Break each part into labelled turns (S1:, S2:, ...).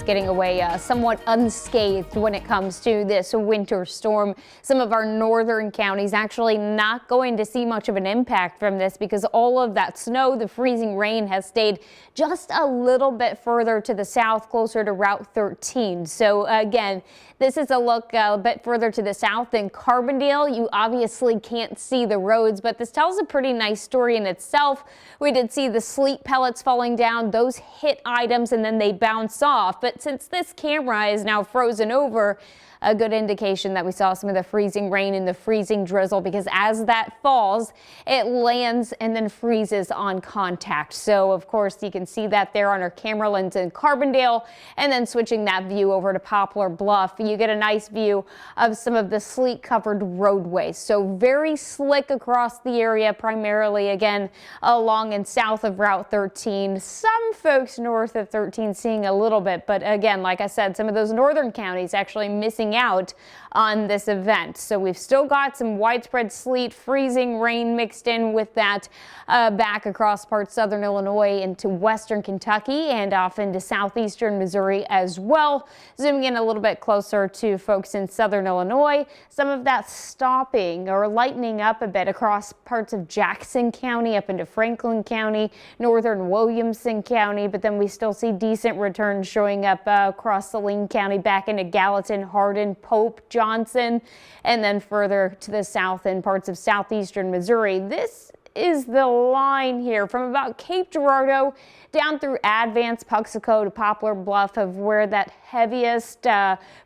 S1: getting away somewhat unscathed when it comes to this winter storm. Some of our northern counties actually not going to see much of an impact from this because all of that snow, the freezing rain, has stayed just a little bit further to the south, closer to Route 13. So again, this is a look a bit further to the south than Carbondale. You obviously can't see the roads, but this tells a pretty nice story in itself. We did see the sleet pellets falling down. Those hit items and then they bounce off. But since this camera is now frozen over, a good indication that we saw some of the freezing rain and the freezing drizzle, because as that falls, it lands and then freezes on contact. So of course you can see that there on our camera lens in Carbondale, and then switching that view over to Poplar Bluff, you get a nice view of some of the sleet covered roadways. So very slick across the area, primarily again along and south of Route 13. Some folks north of 13 seeing a little bit, but again, like I said, some of those northern counties actually missing out on this event. So we've still got some widespread sleet, freezing rain mixed in with that back across parts southern Illinois into western Kentucky and off into southeastern Missouri as well. Zooming in a little bit closer to folks in southern Illinois, some of that stopping or lightening up a bit across parts of Jackson County up into Franklin County, northern Williamson County, but then we still see decent returns showing up across Saline County back into Gallatin, Hardin, Pope, Johnson, and then further to the south in parts of southeastern Missouri. This is the line here from about Cape Girardeau down through Advance, Puxico to Poplar Bluff of where that heaviest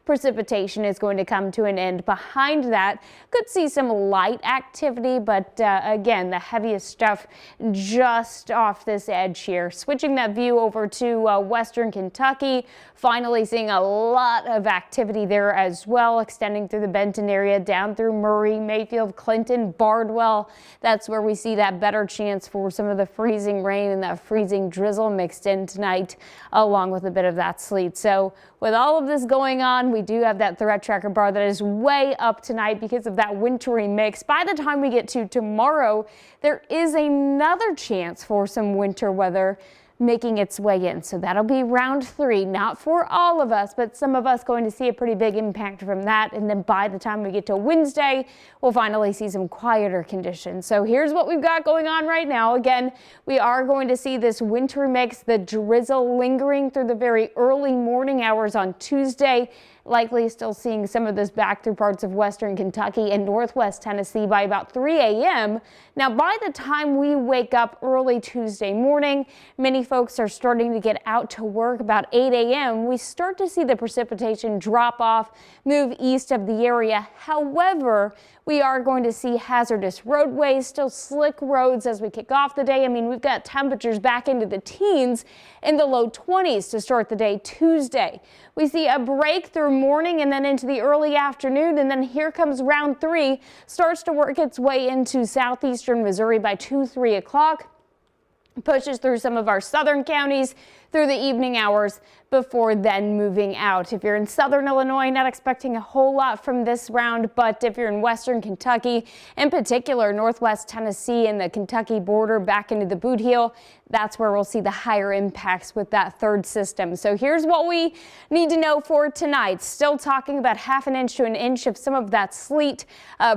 S1: precipitation is going to come to an end. Behind that, could see some light activity, but again, the heaviest stuff just off this edge here. Switching that view over to western Kentucky, finally seeing a lot of activity there as well, extending through the Benton area down through Murray, Mayfield, Clinton, Bardwell. That's where we see that better chance for some of the freezing rain and that freezing drizzle mixed in tonight, along with a bit of that sleet. So with all of this going on, we do have that threat tracker bar that is way up tonight because of that wintry mix. By the time we get to tomorrow, there is another chance for some winter weather making its way in. So that'll be round 3, not for all of us, but some of us going to see a pretty big impact from that. And then by the time we get to Wednesday, we'll finally see some quieter conditions. So here's what we've got going on right now. Again, we are going to see this winter mix, the drizzle lingering through the very early morning hours on Tuesday. Likely still seeing some of this back through parts of western Kentucky and northwest Tennessee by about 3 a.m. Now, by the time we wake up early Tuesday morning, many folks are starting to get out to work about 8 a.m. We start to see the precipitation drop off, move east of the area. However, we are going to see hazardous roadways, still slick roads as we kick off the day. I mean, we've got temperatures back into the teens in the low 20s to start the day Tuesday. We see a break through morning and then into the early afternoon, and then here comes round 3, starts to work its way into southeastern Missouri by 2-3 o'clock. Pushes through some of our southern counties through the evening hours before then moving out. If you're in southern Illinois, not expecting a whole lot from this round, but if you're in western Kentucky, in particular northwest Tennessee and the Kentucky border back into the Boot Heel, that's where we'll see the higher impacts with that third system. So here's what we need to know for tonight. Still talking about 1/2 inch to 1 inch of some of that sleet,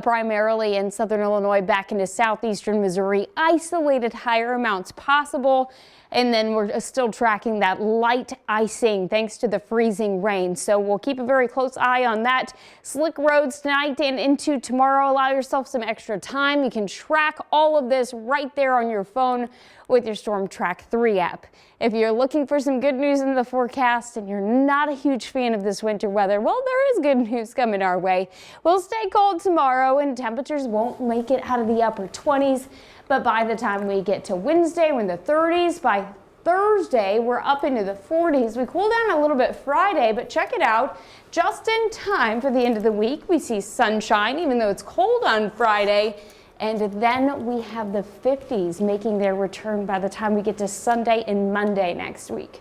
S1: primarily in southern Illinois back into southeastern Missouri. Isolated higher amounts possible. And then we're still tracking that light icing thanks to the freezing rain. So we'll keep a very close eye on that. Slick roads tonight and into tomorrow. Allow yourself some extra time. You can track all of this right there on your phone with your Storm Track 3 app. If you're looking for some good news in the forecast and you're not a huge fan of this winter weather, well, there is good news coming our way. We'll stay cold tomorrow and temperatures won't make it out of the upper 20s. But by the time we get to Wednesday, we're in the 30s. By Thursday, we're up into the 40s. We cool down a little bit Friday, but check it out. Just in time for the end of the week, we see sunshine, even though it's cold on Friday. And then we have the 50s making their return by the time we get to Sunday and Monday next week.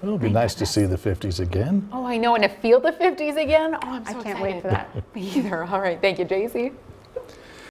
S2: It'll be nice to see the 50s again.
S3: Oh, I know, and to feel the 50s again. Oh, I'm so excited.
S1: I can't wait for that.
S3: Me either. All right. Thank you, JC.